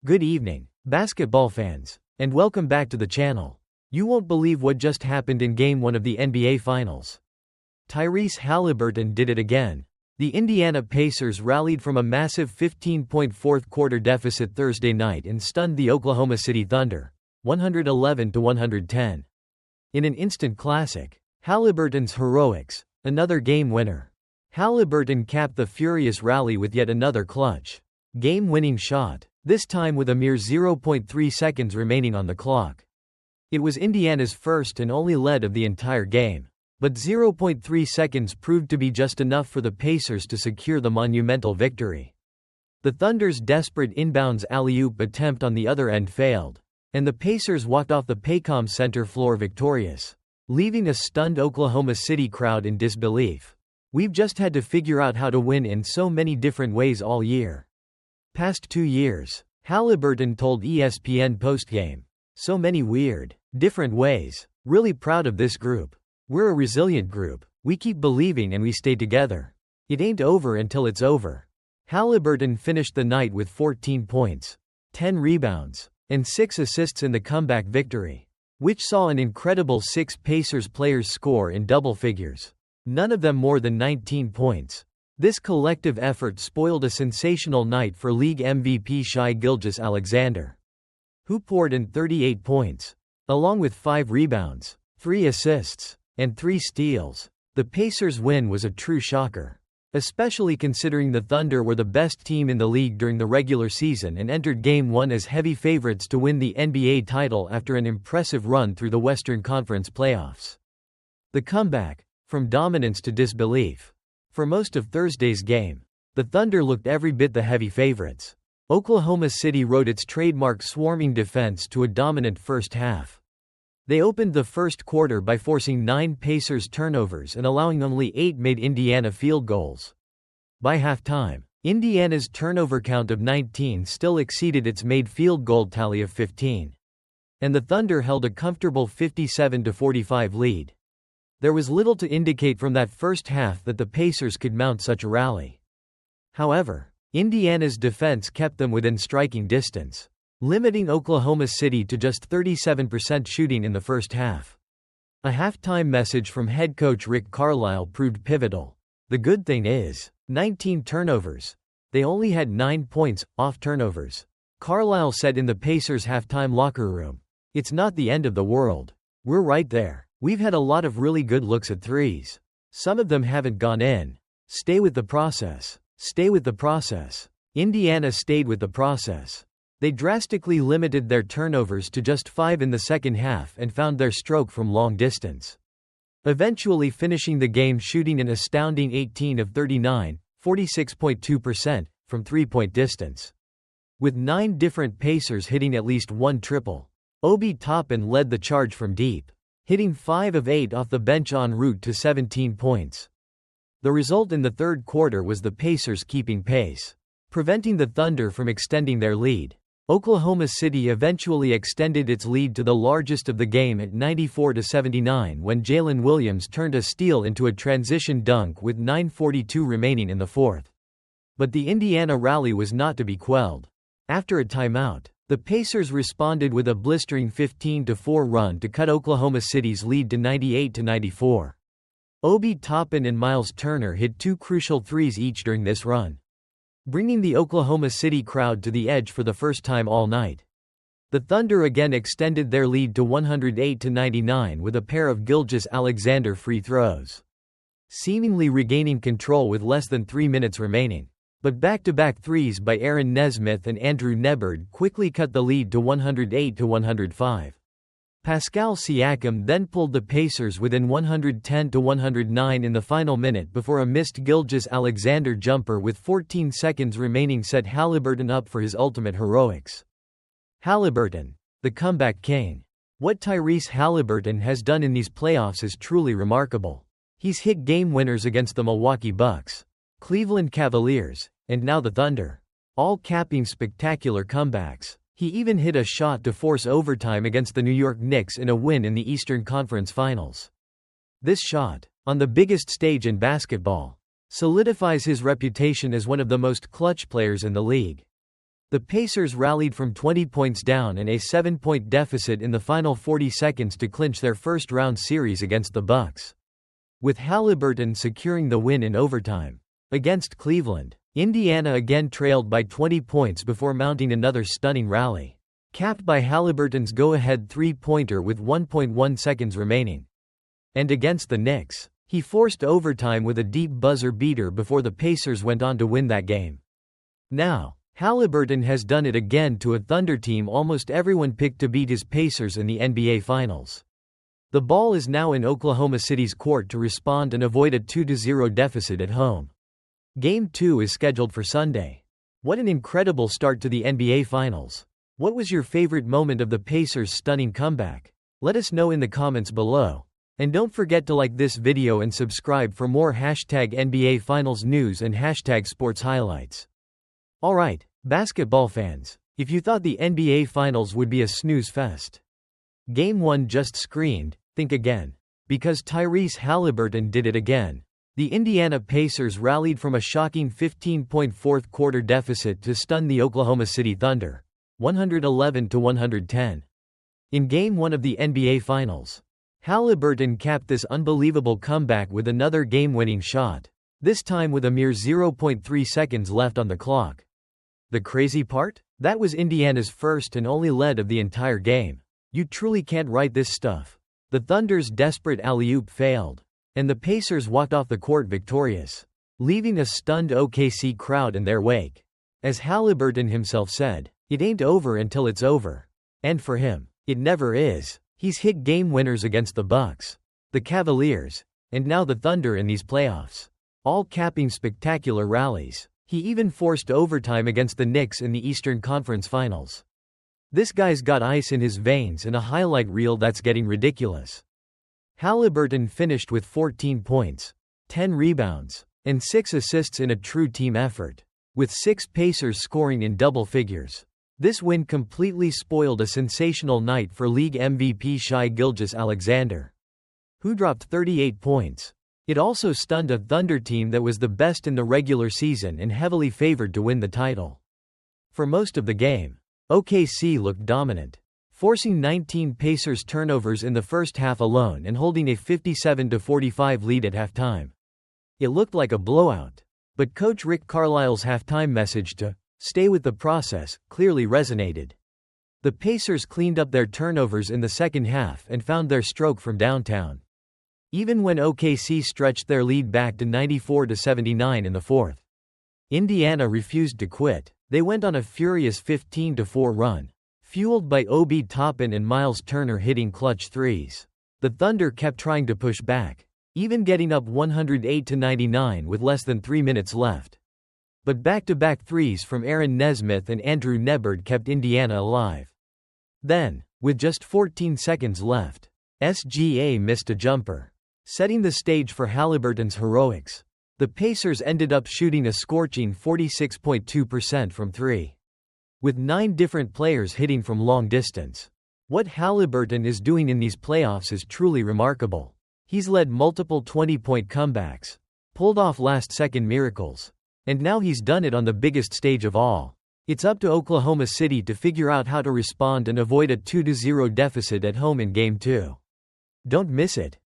Good evening, basketball fans, and welcome back to the channel. You won't believe what just happened in Game 1 of the NBA Finals. Tyrese Haliburton did it again. The Indiana Pacers rallied from a massive 15-point fourth-quarter deficit Thursday night and stunned the Oklahoma City Thunder, 111-110. In an instant classic, Haliburton's heroics, another game winner. Haliburton capped the furious rally with yet another clutch, game-winning shot, this time with a mere 0.3 seconds remaining on the clock. It was Indiana's first and only lead of the entire game, but 0.3 seconds proved to be just enough for the Pacers to secure the monumental victory. The Thunder's desperate inbounds alley-oop attempt on the other end failed, and the Pacers walked off the Paycom Center floor victorious, leaving a stunned Oklahoma City crowd in disbelief. We've just had to figure out how to win in so many different ways all year. Past 2 years, Haliburton told ESPN postgame. So many weird, different ways. Really proud of this group. We're a resilient group. We keep believing and we stay together. It ain't over until it's over. Haliburton finished the night with 14 points, 10 rebounds, and 6 assists in the comeback victory, which saw an incredible 6 Pacers players score in double figures, none of them more than 19 points. This collective effort spoiled a sensational night for league MVP Shai Gilgeous-Alexander, who poured in 38 points, along with 5 rebounds, 3 assists, and 3 steals. The Pacers' win was a true shocker, especially considering the Thunder were the best team in the league during the regular season and entered Game 1 as heavy favorites to win the NBA title after an impressive run through the Western Conference playoffs. The comeback, from dominance to disbelief. For most of Thursday's game, the Thunder looked every bit the heavy favorites. Oklahoma City rode its trademark swarming defense to a dominant first half. They opened the first quarter by forcing 9 Pacers turnovers and allowing only 8 made Indiana field goals. By halftime, Indiana's turnover count of 19 still exceeded its made field goal tally of 15. And the Thunder held a comfortable 57-45 lead. There was little to indicate from that first half that the Pacers could mount such a rally. However, Indiana's defense kept them within striking distance, limiting Oklahoma City to just 37% shooting in the first half. A halftime message from head coach Rick Carlisle proved pivotal. The good thing is, 19 turnovers. They only had 9 points off turnovers. Carlisle said in the Pacers' halftime locker room, "It's not the end of the world. We're right there. We've had a lot of really good looks at threes. Some of them haven't gone in. Stay with the process. Stay with the process." Indiana stayed with the process. They drastically limited their turnovers to just 5 in the second half and found their stroke from long distance, eventually finishing the game shooting an astounding 18 of 39, 46.2%, from three-point distance. With 9 different Pacers hitting at least one triple, Obi Toppin led the charge from deep, hitting 5 of 8 off the bench en route to 17 points. The result in the third quarter was the Pacers keeping pace, preventing the Thunder from extending their lead. Oklahoma City eventually extended its lead to the largest of the game at 94-79 when Jalen Williams turned a steal into a transition dunk with 9:42 remaining in the fourth. But the Indiana rally was not to be quelled. After a timeout, the Pacers responded with a blistering 15-4 run to cut Oklahoma City's lead to 98-94. Obi Toppin and Miles Turner hit 2 crucial threes each during this run, bringing the Oklahoma City crowd to the edge for the first time all night. The Thunder again extended their lead to 108-99 with a pair of Gilgeous-Alexander free throws, seemingly regaining control with less than 3 minutes remaining. But back-to-back threes by Aaron Nesmith and Andrew Nebard quickly cut the lead to 108-105. Pascal Siakam then pulled the Pacers within 110-109 in the final minute before a missed Gilgeous-Alexander jumper with 14 seconds remaining set Haliburton up for his ultimate heroics. Haliburton, the comeback king. What Tyrese Haliburton has done in these playoffs is truly remarkable. He's hit game winners against the Milwaukee Bucks, Cleveland Cavaliers, and now the Thunder, all capping spectacular comebacks. He even hit a shot to force overtime against the New York Knicks in a win in the Eastern Conference Finals. This shot, on the biggest stage in basketball, solidifies his reputation as one of the most clutch players in the league. The Pacers rallied from 20 points down and a 7-point deficit in the final 40 seconds to clinch their first-round series against the Bucks, with Haliburton securing the win in overtime. Against Cleveland, Indiana again trailed by 20 points before mounting another stunning rally, capped by Haliburton's go-ahead three-pointer with 1.1 seconds remaining. And against the Knicks, he forced overtime with a deep buzzer beater before the Pacers went on to win that game. Now, Haliburton has done it again to a Thunder team almost everyone picked to beat his Pacers in the NBA Finals. The ball is now in Oklahoma City's court to respond and avoid a 2-0 deficit at home. Game 2 is scheduled for Sunday. What an incredible start to the NBA Finals. What was your favorite moment of the Pacers' stunning comeback? Let us know in the comments below. And don't forget to like this video and subscribe for more #NBA Finals news and #sports highlights. Alright, basketball fans, if you thought the NBA Finals would be a snooze fest, Game 1 just screamed, think again. Because Tyrese Haliburton did it again. The Indiana Pacers rallied from a shocking 15-point fourth-quarter deficit to stun the Oklahoma City Thunder, 111-110. In Game 1 of the NBA Finals, Haliburton capped this unbelievable comeback with another game-winning shot, this time with a mere 0.3 seconds left on the clock. The crazy part? That was Indiana's first and only lead of the entire game. You truly can't write this stuff. The Thunder's desperate alley-oop failed, and the Pacers walked off the court victorious, leaving a stunned OKC crowd in their wake. As Haliburton himself said, "It ain't over until it's over." And for him, it never is. He's hit game winners against the Bucks, the Cavaliers, and now the Thunder in these playoffs, all capping spectacular rallies. He even forced overtime against the Knicks in the Eastern Conference Finals. This guy's got ice in his veins and a highlight reel that's getting ridiculous. Haliburton finished with 14 points, 10 rebounds, and 6 assists in a true team effort, with 6 Pacers scoring in double figures. This win completely spoiled a sensational night for league MVP Shai Gilgeous-Alexander, who dropped 38 points. It also stunned a Thunder team that was the best in the regular season and heavily favored to win the title. For most of the game, OKC looked dominant, forcing 19 Pacers turnovers in the first half alone and holding a 57-45 lead at halftime. It looked like a blowout, but Coach Rick Carlisle's halftime message to "stay with the process" clearly resonated. The Pacers cleaned up their turnovers in the second half and found their stroke from downtown, even when OKC stretched their lead back to 94-79 in the fourth. Indiana refused to quit. They went on a furious 15-4 run, fueled by Obi Toppin and Miles Turner hitting clutch threes. The Thunder kept trying to push back, even getting up 108-99 with less than 3 minutes left. But back-to-back threes from Aaron Nesmith and Andrew Nembhard kept Indiana alive. Then, with just 14 seconds left, SGA missed a jumper, setting the stage for Haliburton's heroics. The Pacers ended up shooting a scorching 46.2% from three, with 9 different players hitting from long distance. What Haliburton is doing in these playoffs is truly remarkable. He's led multiple 20-point comebacks, pulled off last-second miracles, and now he's done it on the biggest stage of all. It's up to Oklahoma City to figure out how to respond and avoid a 2-0 deficit at home in Game 2. Don't miss it.